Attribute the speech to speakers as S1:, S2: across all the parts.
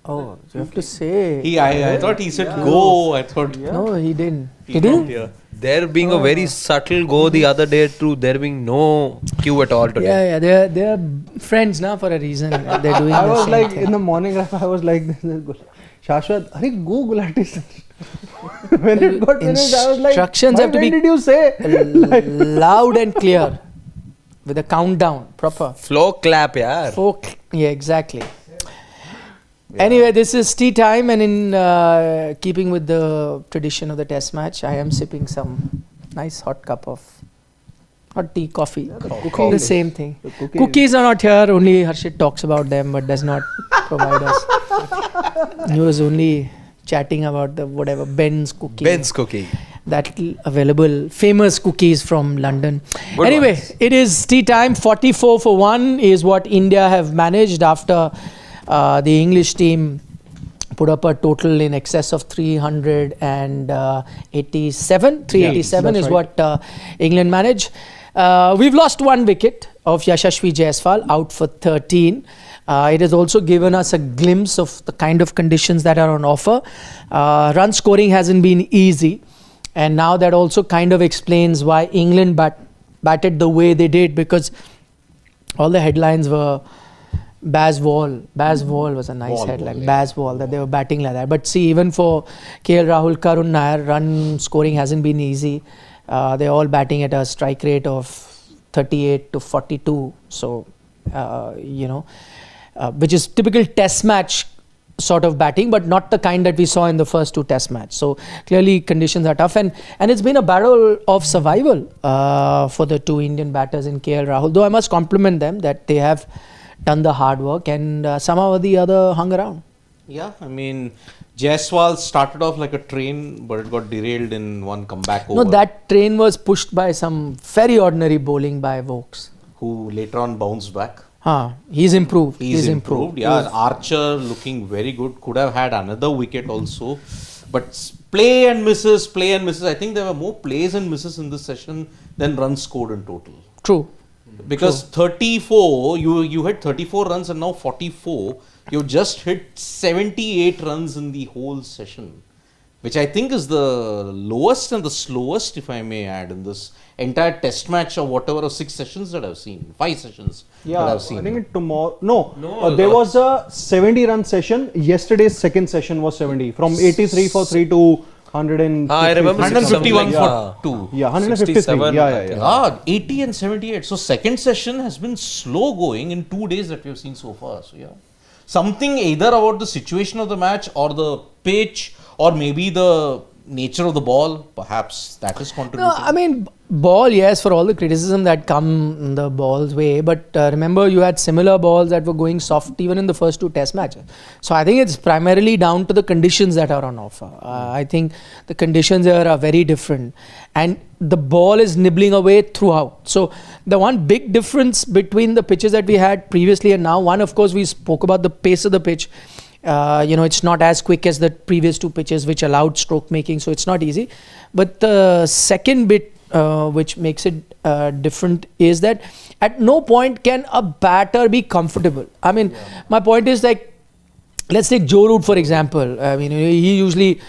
S1: Oh, you have to say.
S2: I thought he said go. I thought.
S1: Yeah. No, he didn't.
S2: Did he? Yeah.
S3: There being a very subtle go the other day to there being no cue at all today.
S1: Yeah. They're friends now for a reason. They're doing.
S4: I was like
S1: thing.
S4: in the morning. I was like, Shashwat, Hare go Gulati sir. When it got finished, I was like,
S1: instructions have to be.
S4: When did you say?
S1: Loud and clear, with a countdown, proper.
S3: Flow clap, yaar.
S1: Yeah, exactly. Yeah. Anyway, this is tea time, and in keeping with the tradition of the test match, I am sipping some nice hot cup of hot tea, coffee. The same thing. Cookies are not here, only Harshit talks about them but does not provide us. He was only chatting about the whatever Ben's cookie. That available famous cookies from London.
S3: Good
S1: anyway,
S3: ones.
S1: It is tea time. 44 for 1 is what India have managed after the English team put up a total in excess of 387. 387 is
S4: right.
S1: what England managed. We've lost 1 wicket of Yashasvi Jaiswal, out for 13. It has also given us a glimpse of the kind of conditions that are on offer. Run scoring hasn't been easy. And now that also kind of explains why England batted the way they did, because all the headlines were Baz Wall. Baz Wall was a nice headline. Baz Wall, that they were batting like that. But see, even for KL Rahul, Karun Nair, run scoring hasn't been easy. They're all batting at a strike rate of 38 to 42. So, which is typical test match sort of batting, but not the kind that we saw in the first 2 test match. So clearly conditions are tough, and it's been a battle of survival for the 2 Indian batters in KL Rahul. Though I must compliment them that they have done the hard work and somehow or the other hung around.
S2: Yeah, I mean, Jaiswal started off like a train, but it got derailed in one comeback over.
S1: No, that train was pushed by some very ordinary bowling by Vokes,
S2: who later on bounced back.
S1: He's improved.
S2: He's improved. Yeah, Archer looking very good. Could have had another wicket also. But play and misses. I think there were more plays and misses in this session than runs scored in total.
S1: True.
S2: Because 34, you hit 34 runs and now 44. You just hit 78 runs in the whole session, which I think is the lowest and the slowest, if I may add, in this entire test match or whatever of 6 sessions that I've seen. 5 sessions that I've seen.
S4: I think tomorrow. No, there was a 70-run session. Yesterday's second session was 70. From 83 for 3 to 150.
S3: I remember
S2: 151 for 2.
S4: Yeah, 153. Yeah.
S2: 80 and 78. So second session has been slow going in 2 days that we have seen so far. So yeah, something either about the situation of the match or the pitch or maybe the nature of the ball, perhaps that is contributing.
S1: No, I mean, ball, yes, for all the criticism that come the ball's way, but remember you had similar balls that were going soft even in the first 2 test matches. So I think it's primarily down to the conditions that are on offer. I think the conditions here are very different and the ball is nibbling away throughout. So the one big difference between the pitches that we had previously and now, one, of course, we spoke about the pace of the pitch. It's not as quick as the previous 2 pitches which allowed stroke making, so it's not easy. But the second bit which makes it different is that at no point can a batter be comfortable. I mean, my point is, like, let's take Joe Root for example. I mean, he usually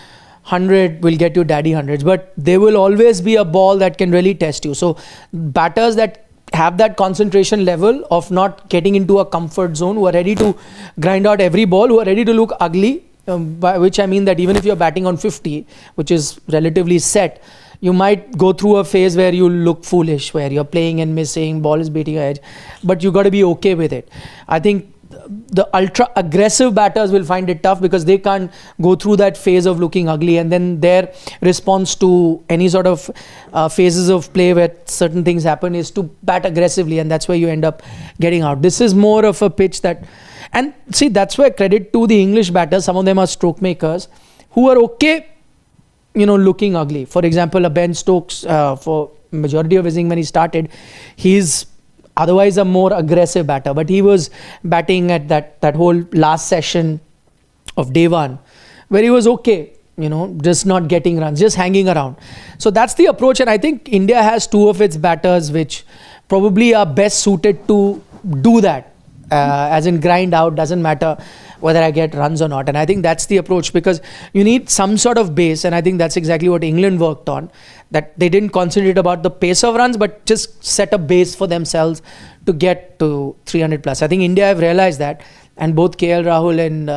S1: 100 will get you daddy hundreds, but there will always be a ball that can really test you. So batters that have that concentration level of not getting into a comfort zone, who are ready to grind out every ball, who are ready to look ugly, by which I mean that even if you're batting on 50, which is relatively set, you might go through a phase where you look foolish, where you're playing and missing, ball is beating your edge, but you got to be okay with it. I think the ultra aggressive batters will find it tough because they can't go through that phase of looking ugly, and then their response to any sort of phases of play where certain things happen is to bat aggressively, and that's where you end up getting out. This is more of a pitch that, and see, that's where credit to the English batters. Some of them are stroke makers who are okay, looking ugly. For example, a Ben Stokes, for majority of his innings when he started, he's otherwise a more aggressive batter, but he was batting at that whole last session of day 1 where he was okay, just not getting runs, just hanging around. So that's the approach, and I think India has 2 of its batters which probably are best suited to do that. as in grind out, doesn't matter whether I get runs or not. And I think that's the approach, because you need some sort of base, and I think that's exactly what England worked on, that they didn't concentrate about the pace of runs but just set a base for themselves to get to 300 plus. I think India have realized that, and both KL Rahul and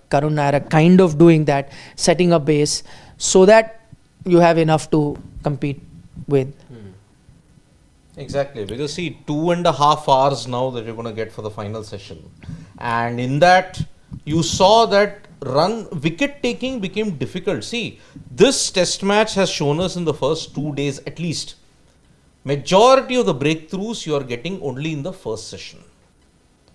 S1: Karun Nair are kind of doing that, setting a base so that you have enough to compete with.
S2: Exactly, because see, 2.5 hours now that you're going to get for the final session, and in that you saw that wicket taking became difficult. See, this test match has shown us in the first 2 days at least, majority of the breakthroughs you are getting only in the first session.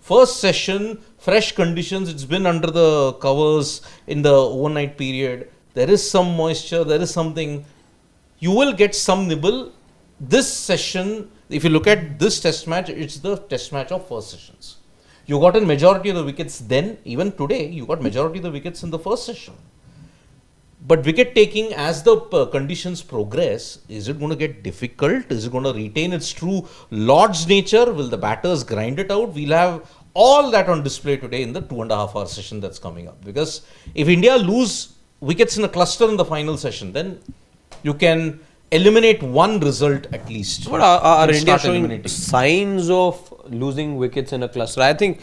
S2: First session, fresh conditions, it's been under the covers in the overnight period, there is some moisture, there is something, you will get some nibble. This session, if you look at this test match, it's the test match of first sessions. You got a majority of the wickets then, even today, you got majority of the wickets in the first session. But wicket taking, as the conditions progress, is it going to get difficult? Is it going to retain its true Lord's nature? Will the batters grind it out? We'll have all that on display today in the 2.5 hour session that's coming up. Because if India lose wickets in a cluster in the final session, then you can eliminate one result at least.
S3: But are India showing signs of losing wickets in a cluster? I think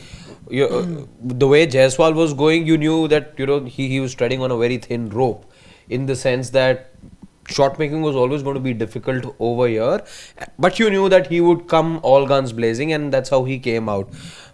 S3: the way Jaiswal was going, you knew that he was treading on a very thin rope, in the sense that shot making was always going to be difficult over here, but you knew that he would come all guns blazing, and that's how he came out.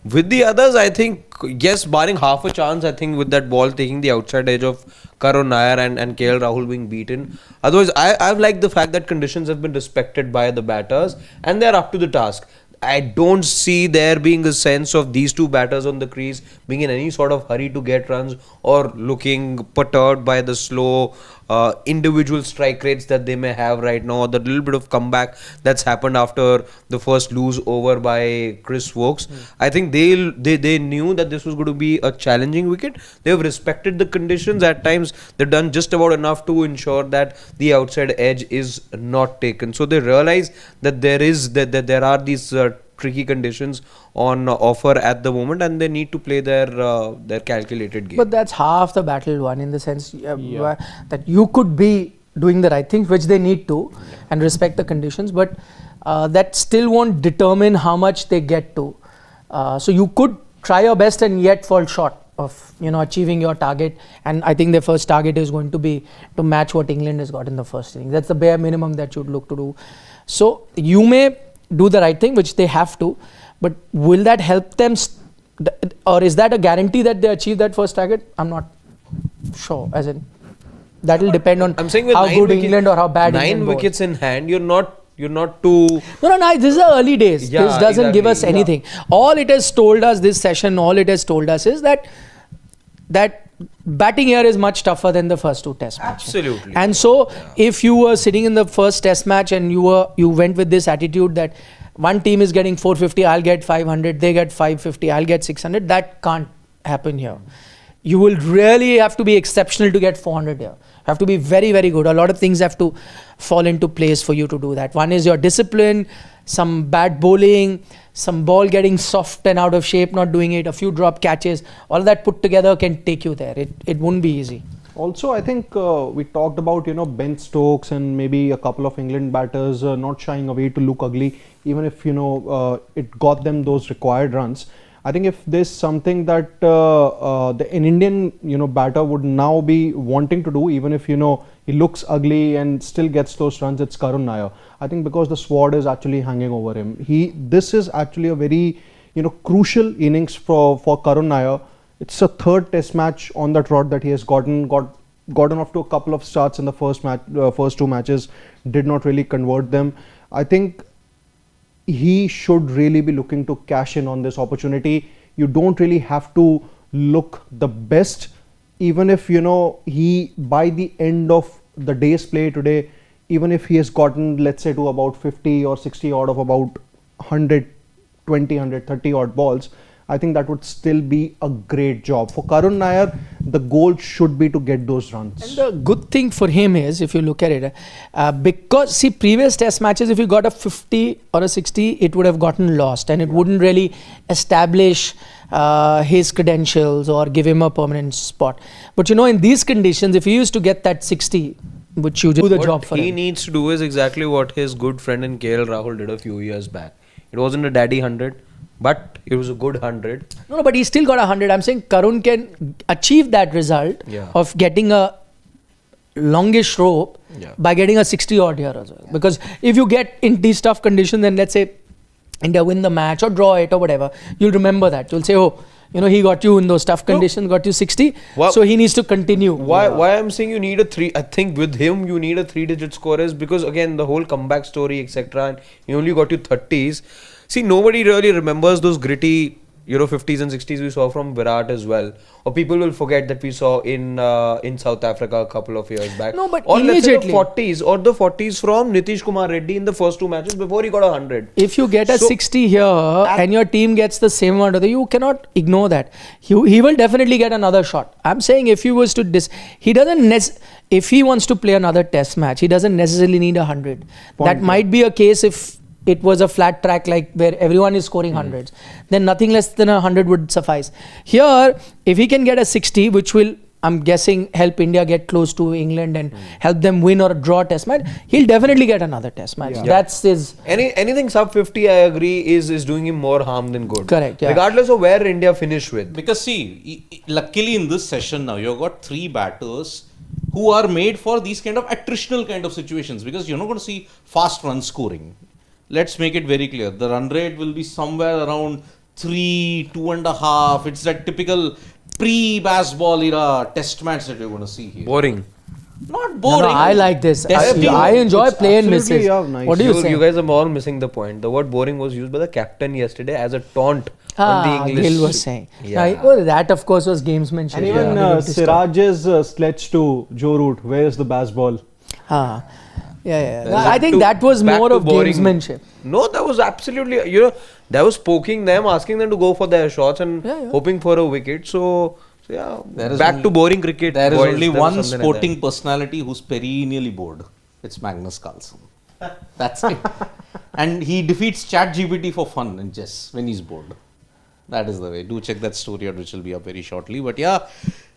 S3: With the others, I think, yes, barring half a chance, I think with that ball taking the outside edge of Karun Nair and KL Rahul being beaten. Otherwise, I've liked the fact that conditions have been respected by the batters and they're up to the task. I don't see there being a sense of these two batters on the crease being in any sort of hurry to get runs or looking perturbed by the slow individual strike rates that they may have right now, or the little bit of comeback that's happened after the first lose over by Chris Wokes. I think they knew that this was going to be a challenging wicket. They've respected the conditions. At times they've done just about enough to ensure that the outside edge is not taken. So they realize that there are these tricky conditions on offer at the moment, and they need to play their calculated game.
S1: But that's half the battle won, in the sense that you could be doing the right things, which they need to, and respect the conditions, but that still won't determine how much they get to. So you could try your best and yet fall short of achieving your target, and I think their first target is going to be to match what England has got in the first inning. That's the bare minimum that you'd look to do. So you may do the right thing, which they have to, but will that help them, or is that a guarantee that they achieve that first target? I'm not sure. As in, that will depend on
S3: I'm saying with
S1: how good England or how bad England
S3: 9 wickets in hand, you're not too.
S1: No. This is the early days.
S3: Yeah,
S1: this doesn't give us anything. All it has told us this session, is that batting here is much tougher than the first two test matches.
S3: Absolutely.
S1: And so if you were sitting in the first test match and you went with this attitude that one team is getting 450, I'll get 500, they get 550, I'll get 600, that can't happen here. You will really have to be exceptional to get 400 here. You have to be very, very good. A lot of things have to fall into place for you to do that. One is your discipline, some bad bowling, some ball getting soft and out of shape, not doing it, a few drop catches, all of that put together can take you there. It wouldn't be easy.
S4: Also, I think we talked about Ben Stokes and maybe a couple of England batters not shying away to look ugly, even if it got them those required runs. I think if there's something that an Indian batter would now be wanting to do, even if he looks ugly and still gets those runs, it's Karun Nair. I think because the sword is actually hanging over him. This is actually a very crucial innings for Karun Nair. It's a third test match on the trot that he has gotten off to a couple of starts in the first two matches, did not really convert them. I think he should really be looking to cash in on this opportunity. You don't really have to look the best, even if he, by the end of the day's play today, even if he has gotten, let's say, to about 50 or 60 odd of about 120, 130 odd balls, I think that would still be a great job. For Karun Nair, the goal should be to get those runs.
S1: And the good thing for him is, if you look at it, because see, previous test matches, if you got a 50 or a 60, it would have gotten lost and it wouldn't really establish his credentials or give him a permanent spot. But you know, in these conditions, if he used to get that 60, which you just do the job for
S3: he
S1: him.
S3: needs to do is exactly what his good friend in KL Rahul did a few years back. It wasn't a daddy 100, but it was a good 100.
S1: No, but he still got 100. I'm saying Karun can achieve that result of getting a longish rope by getting a 60 odd here as well. Because if you get in these tough conditions, then let's say India win the match or draw it or whatever, you'll remember that. You'll say, oh, you know, he got you in those tough conditions, got you 60. So he needs to continue.
S3: Why I'm saying you need a 3, I think with him you need a 3-digit score is because again the whole comeback story, etc. And he only got you 30s. See, nobody really remembers those gritty, 50s and 60s we saw from Virat as well. Or people will forget that we saw in South Africa a couple of years back.
S1: No, but
S3: or
S1: immediately.
S3: let's say the 40s from Nitish Kumar Reddy in the first 2 matches before he got 100.
S1: If you get a 60 here and your team gets the same amount, you cannot ignore that. He will definitely get another shot. I'm saying if he was to if he wants to play another test match, he doesn't necessarily need 100. That might be a case if it was a flat track like where everyone is scoring hundreds, then nothing less than 100 would suffice. Here, if he can get a 60, which will, I'm guessing, help India get close to England and help them win or draw a test match, he'll definitely get another test match. That's his...
S3: Anything sub 50, I agree, is doing him more harm than good.
S1: Correct,
S3: regardless of where India finish with.
S2: Because see, luckily in this session now, you've got 3 batters who are made for these kind of attritional kind of situations, because you're not going to see fast run scoring. Let's make it very clear. The run rate will be somewhere around 3, 2.5. It's that typical pre-baseball era test match that you're going to see here.
S3: Boring.
S2: Not boring.
S1: No, I like this.
S2: Testing.
S1: I enjoy playing
S4: absolutely,
S1: misses.
S4: nice.
S1: What do you say?
S3: You guys are all missing the point. The word boring was used by the captain yesterday as a taunt on the English.
S1: Gil was saying.
S3: Yeah.
S1: Well, that of course was gamesmanship.
S4: And even Siraj's sledge to Joe Root, where's the baseball?
S1: I think that was more of gamesmanship.
S3: No, that was absolutely, that was poking them, asking them to go for their shots and hoping for a wicket. So back to boring cricket.
S2: There is
S3: boys,
S2: only
S3: there
S2: one
S3: was something
S2: sporting
S3: like that.
S2: personality who's perennially bored. It's Magnus Carlsen. That's it. And he defeats ChatGPT for fun and chess when he's bored. That is the way. Do check that story out, which will be up very shortly. But yeah,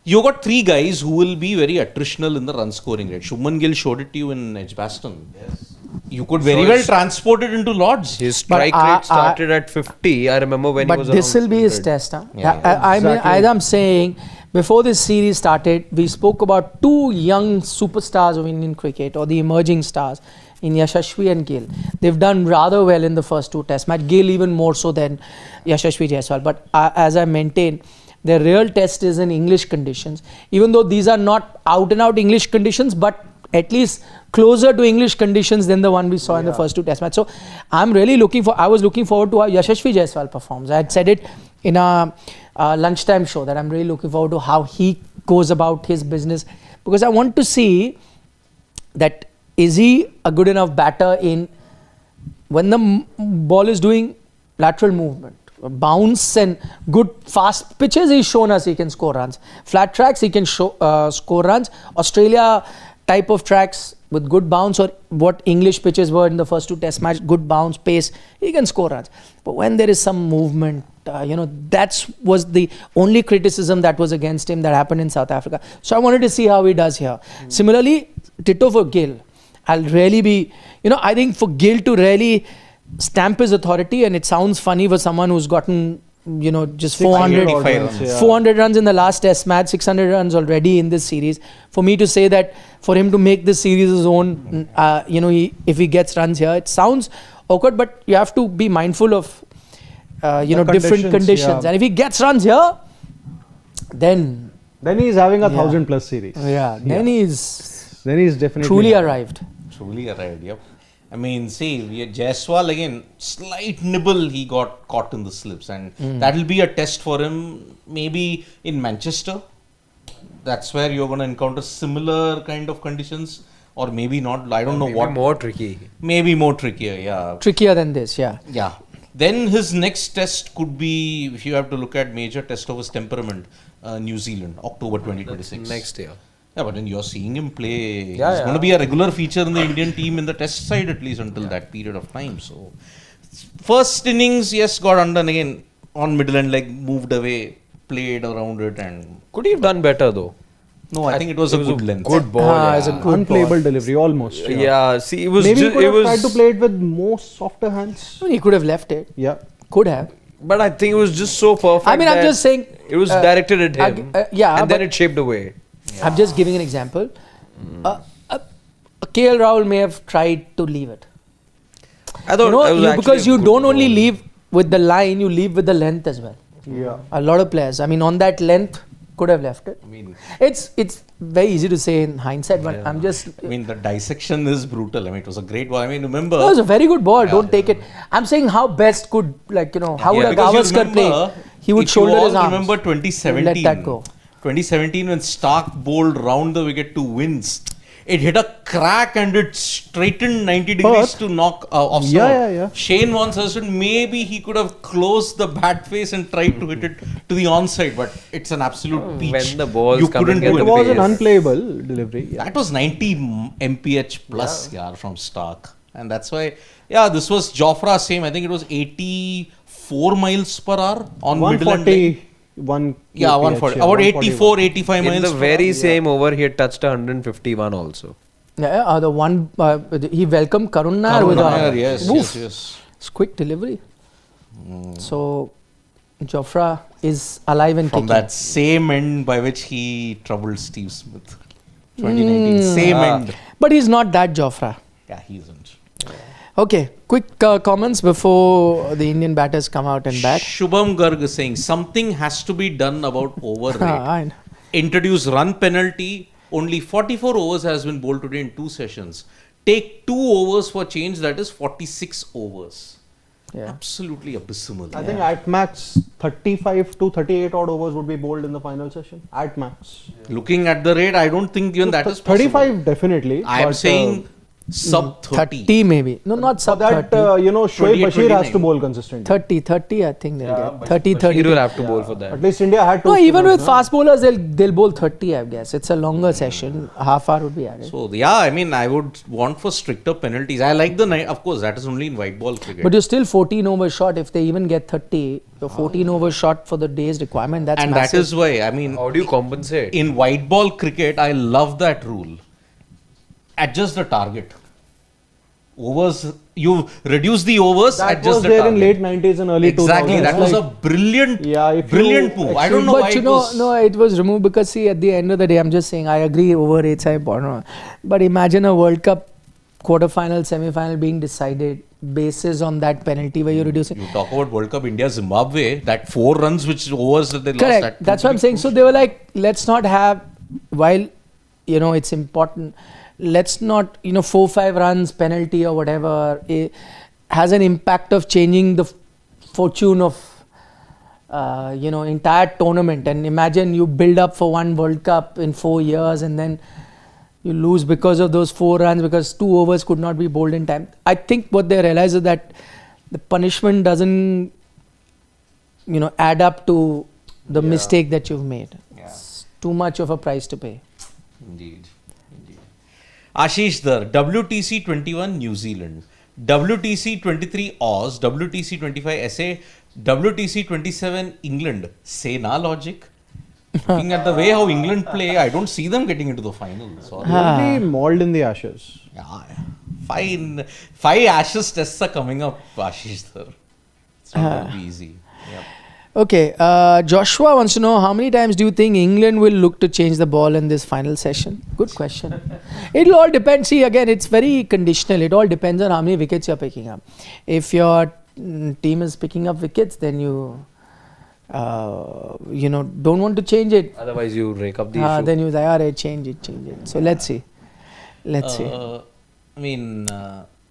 S2: you got 3 guys who will be very attritional in the run scoring rate. Shubman Gill showed it to you in Edgbaston. Yes. You could very well transport it into Lords.
S3: His strike rate started at 50. I remember when he was
S1: But this will be his test. I mean, as I'm saying, before this series started, we spoke about 2 young superstars of Indian cricket, or the emerging stars, in Yashasvi and Gill. They've done rather well in the first 2 test match. Gill even more so than Yashasvi Jaiswal. But as I maintain, their real test is in English conditions. Even though these are not out and out English conditions, but at least closer to English conditions than the one we saw in the first 2 test matches. So I was looking forward to how Yashasvi Jaiswal performs. I had said it in a lunchtime show that I'm really looking forward to how he goes about his business, because I want to see that is he a good enough batter in when the ball is doing lateral movement, bounce and good fast pitches. He's shown us he can score runs. Flat tracks he can score runs. Australia type of tracks with good bounce, or what English pitches were in the first 2 test match, good bounce, pace, he can score runs. But when there is some movement, that was the only criticism that was against him that happened in South Africa. So I wanted to see how he does here. Similarly, ditto for Gill. I'll really be, I think for Gill to really stamp his authority, and it sounds funny for someone who's gotten just 400 runs in the last test match, 600 runs already in this series. For me to say that for him to make this series his own, if he gets runs here, it sounds awkward, but you have to be mindful of, different conditions. And if he gets runs here, then
S4: he's having a 1,000+ series.
S1: Then he's
S4: definitely
S1: truly arrived.
S2: Truly arrived, yep. I mean, see, Jaiswal again, slight nibble he got caught in the slips, and that will be a test for him maybe in Manchester. That's where you're going to encounter similar kind of conditions, or maybe not. I don't know what.
S3: More tricky.
S2: Maybe more trickier, yeah.
S1: Trickier than this, yeah.
S2: Yeah. Then his next test could be, if you have to look at major test of his temperament, New Zealand, October 2026.
S3: Next year.
S2: Yeah, but then you're seeing him play. He's
S3: Yeah,
S2: going to be a regular feature in the Indian team in the test side at least until that period of time. So, first innings, yes, got undone again on middle and leg, moved away, played around it, and
S3: Could he have done better though?
S2: no, I think it was a good length.
S3: Good ball.
S1: It's a
S3: yeah.
S1: good
S4: Unplayable delivery almost.
S3: Yeah, see, it was
S4: Maybe he
S3: just,
S4: could
S3: it
S4: have
S3: was.
S4: tried to play it with more softer hands.
S1: He could have left it.
S4: Yeah.
S1: Could have.
S3: But I think it was just so perfect.
S1: I mean, I'm
S3: that
S1: just saying.
S3: it was directed at him.
S1: Yeah,
S3: and then
S1: but
S3: it shaped away.
S1: I'm just giving an example. KL Rahul may have tried to leave it.
S3: I thought
S1: You know,
S3: it was actually
S1: because
S3: a
S1: you
S3: good
S1: don't only
S3: ball.
S1: leave with the line, you leave with the length as well.
S4: Yeah.
S1: A lot of players. I mean, on that length, could have left it.
S2: I mean,
S1: It's very easy to say in hindsight, but I'm just.
S2: I mean, the dissection is brutal. I mean, it was a great ball. I mean, remember.
S1: It was a very good ball. Don't take it. I'm saying how best could, how would a
S2: because you
S1: Gavaskar play?
S2: remember,
S1: He would
S2: if
S1: shoulder
S2: you all
S1: his arms.
S2: remember 2017.
S1: Let that go.
S2: 2017 when Stark bowled round the wicket to wins. It hit a crack and it straightened 90 degrees
S4: But-
S2: to knock off.
S4: Yeah.
S2: Shane once suggested maybe he could have closed the bat face and tried to hit it to the onside, but it's an absolute peach.
S3: When the ball's
S2: you
S3: coming
S2: couldn't
S3: at
S2: do
S4: It
S3: the
S4: was an
S3: pace.
S4: unplayable delivery. Yeah.
S2: That was 90 mph plus from Stark. And that's why, this was Jofra same. I think it was 84 miles per hour on middle and leg.
S4: 141
S2: Yeah, 140. About 84, 85
S3: In
S2: miles
S3: the
S2: per
S3: very
S2: hour.
S3: same over, he had touched 151 also.
S1: Yeah, the one he welcomed Karun Nair
S2: Karun
S1: with
S2: Nair,
S1: a
S2: yes.
S1: It's quick delivery. So Jofra is alive and
S2: From
S1: kicking.
S2: that same end by which he troubled Steve Smith. 2019. Same end.
S1: But he's not that Jofra.
S2: Yeah, he isn't.
S1: Okay, quick comments before the Indian batters come out and back.
S2: Shubham Garg is saying something has to be done about over rate.
S1: I know.
S2: Introduce run penalty. Only 44 overs has been bowled today in 2 sessions. Take 2 overs for change, that is 46 overs.
S1: Yeah.
S2: Absolutely abysmal.
S4: I think at max 35 to 38 odd overs would be bowled in the final session. At max.
S2: Looking at the rate, I don't think even that is possible.
S4: 35 definitely.
S2: I am
S4: but,
S2: saying sub 30.
S1: 30 maybe. No, not
S4: for
S1: sub
S4: that,
S1: 30.
S4: Shoaib
S2: 28,
S4: Bashir has to
S2: 29.
S4: bowl consistently.
S1: 30 I think they'll get. 30, 30.
S3: He will have to bowl for that.
S4: At least India had to.
S1: No, even with fast bowlers, they'll bowl 30, I guess. It's a longer session. Half hour would be added.
S2: So, I mean, I would want for stricter penalties. I like the night, of course, that is only in white ball cricket.
S1: But you're still 14 over shot. If they even get 30, you're 14 over shot for the day's requirement. That's
S2: and
S1: massive.
S2: that is why, I mean,
S3: How do you compensate?
S2: in white ball cricket, I love that rule. Adjust the target. Overs, you reduce the overs,
S4: That
S2: adjust
S4: was
S2: the
S4: there
S2: target.
S4: in late 90s and early 2000s.
S2: Exactly, that was a
S4: Like,
S2: brilliant,
S4: Yeah, if you
S2: brilliant move. I don't know
S1: but
S2: why
S1: you
S2: it
S1: know,
S2: was.
S1: no, it was removed because see, at the end of the day, I'm just saying, I agree, over rates are important. But imagine a World Cup quarter-final, semi-final being decided basis on that penalty where you're reducing.
S2: You talk about World Cup India Zimbabwe, that 4 runs which overs that they lost.
S1: Correct.
S2: That
S1: That's what I'm saying. So they were like, let's not have, while it's important, let's not 4-5 runs penalty or whatever has an impact of changing the fortune of entire tournament. And imagine you build up for one World Cup in 4 years and then you lose because of those 4 runs because 2 overs could not be bowled in time. I think what they realize is that the punishment doesn't add up to the mistake that you've made.
S2: Yeah.
S1: It's too much of a price to pay.
S2: Indeed. Ashish Dar, WTC 21 New Zealand, WTC 23 Oz, WTC 25 SA, WTC 27 England. Say na logic. Looking at the way how England play, I don't see them getting into the final. Sorry.
S4: Only mauled in the Ashes.
S2: Yeah. Fine. 5 Ashes tests are coming up, Ashish Dar. It's not going to be easy. Yep.
S1: Okay, Joshua wants to know how many times do you think England will look to change the ball in this final session? Good question. It'll all depend. See, again, it's very conditional. It all depends on how many wickets you're picking up. If your team is picking up wickets, then you don't want to change it.
S3: Otherwise, you rake up the issue.
S1: Then you say, all right, change it. So let's see.
S2: I mean,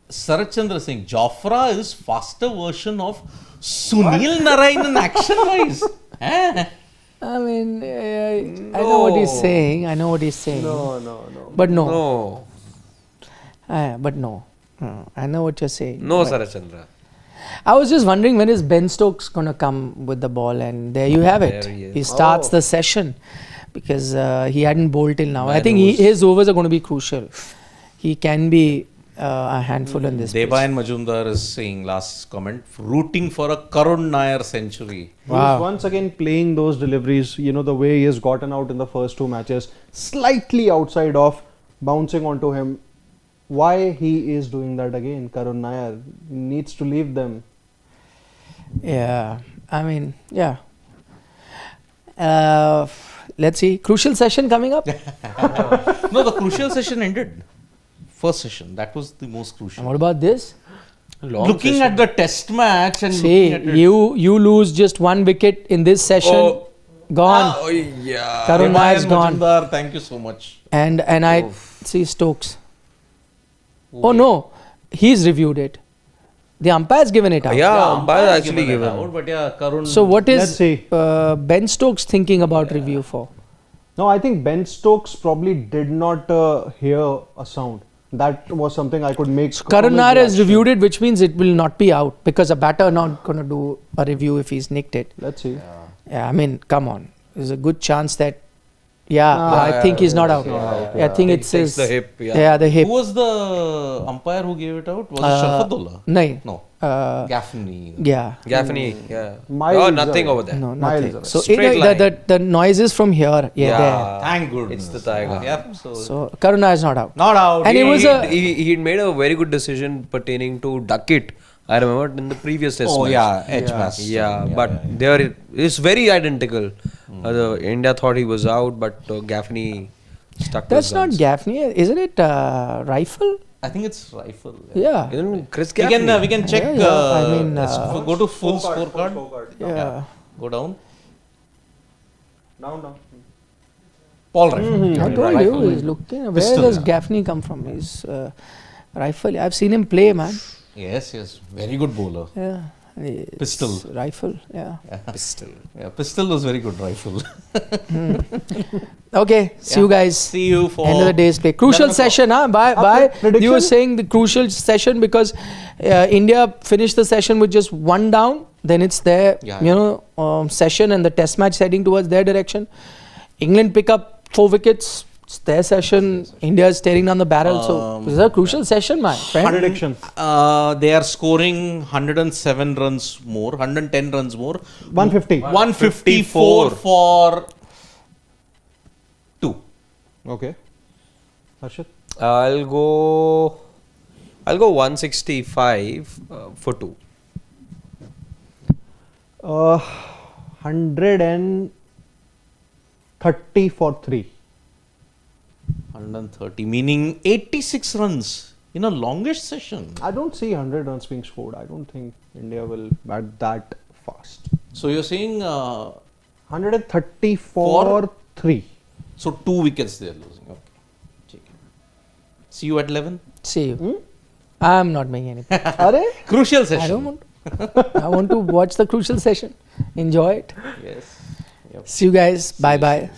S2: Sarat Chandra saying Jofra is faster version of Sunil Narayan action-wise.
S1: I mean, I know what he's saying.
S4: No.
S1: But no.
S3: No.
S1: But no. I know what you're saying.
S3: No,
S1: But-
S3: Sarachandra.
S1: I was just wondering when is Ben Stokes gonna come with the ball, and there you have it.
S3: There he is.
S1: He starts
S4: Oh.
S1: the session because he hadn't bowled till now. I
S3: Man
S1: think
S3: who's-
S1: his overs are going to be crucial. He can be a handful in this. pitch.
S2: Debayan Majumdar is saying last comment, rooting for a Karun Nair century.
S1: Wow.
S4: He's once again playing those deliveries, the way he has gotten out in the first two matches, slightly outside off, bouncing onto him. Why he is doing that again, Karun Nair? He needs to leave them.
S1: Yeah, I mean, yeah. Let's see. Crucial session coming up.
S2: No, the crucial session ended. First session. That was the most crucial.
S1: And what about this?
S2: Looking at the test match and
S1: See,
S2: looking at it.
S1: you lose just one wicket in this session.
S3: Oh.
S1: Gone.
S3: Oh, yeah.
S1: Karun Nair's
S2: Debayan
S1: gone.
S2: Majumdar, thank you so much.
S1: And I see Stokes. Oh no, he's reviewed it. The umpire's given it out.
S3: Yeah, umpire
S2: umpire's
S3: actually
S2: it
S3: given.
S2: out, but yeah, Karun.
S1: So what
S4: Let's
S1: is
S4: see.
S1: Ben Stokes thinking about review for?
S4: No, I think Ben Stokes probably did not hear a sound. That was something I could make.
S1: Karun Nair has reviewed it, which means it will not be out because a batter not going to do a review if he's nicked it.
S4: Let's see.
S1: Yeah, I mean, come on. There's a good chance that. Yeah,
S4: No,
S1: I think he's not out.
S4: not out,
S1: I think
S3: He
S1: it's
S3: takes
S1: his.
S3: the hip, yeah.
S1: Yeah, the hip.
S2: Who was the umpire who gave it out? Was it Sharfadullah?
S1: No.
S2: No.
S1: Uh,
S2: Gaffney.
S1: yeah.
S3: Gaffney, yeah.
S4: Miles
S3: Oh, nothing
S4: away.
S3: over there.
S1: No,
S4: Miles
S1: nothing.
S4: away.
S1: So
S3: Straight
S1: the noise is from here. Yeah, there.
S2: Thank goodness.
S3: It's the tiger.
S2: Yep. So,
S1: So Karun Nair is not out.
S2: not out.
S1: And it was a.
S3: He made a very good decision pertaining to duck it. I remember in the previous test
S2: Oh
S3: match.
S2: yeah, edge pass.
S3: Yeah, but there it's very identical. India thought he was out, but Gaffney stuck to
S1: That's
S3: his
S1: not
S3: guns.
S1: Gaffney, isn't it? Rifle?
S2: I think it's rifle.
S1: Yeah.
S3: Isn't Chris
S2: We
S3: Gaffney?
S2: can check.
S1: Yeah, I mean,
S2: go to full scorecard.
S1: Yeah.
S2: Go down.
S4: Now.
S2: Paul Rifle.
S1: I told you, he's looking. Where
S2: Pistol,
S1: does
S2: yeah.
S1: Gaffney come from? He's rifle. I've seen him play, man.
S2: Yes. Very good bowler.
S1: Yeah. It's
S2: Pistol.
S1: Rifle. Yeah.
S3: Pistol.
S2: Yeah, pistol was very good rifle.
S1: Okay. See you guys.
S2: See you for
S1: End of the day's play. Crucial
S2: 11 o'clock.
S1: session, huh? Bye.
S4: prediction?
S1: You were saying the crucial session because India finished the session with just one down. Then it's their, session and the test match heading towards their direction. England pick up 4 wickets. It's their session. India is staring down the barrel. So this is a crucial session, my friend.
S4: Prediction.
S2: They are scoring 107 runs more, 110 runs more.
S4: 150.
S2: 154 for 2.
S4: Okay. Harshit?
S3: I'll go 165 for 2.
S4: 130 for 3.
S2: 130, meaning 86 runs in a longish session.
S4: I don't see 100 runs being scored. I don't think India will bat that fast.
S2: So you're saying
S4: 130 for 3.
S2: so 2 wickets they're losing. Okay. Check it. See you at 11.
S1: See you. I'm not making anything.
S4: Are?
S2: Crucial session.
S1: I don't want. I want to watch the crucial session. Enjoy it.
S2: Yes. Yep.
S1: See you guys. Bye bye.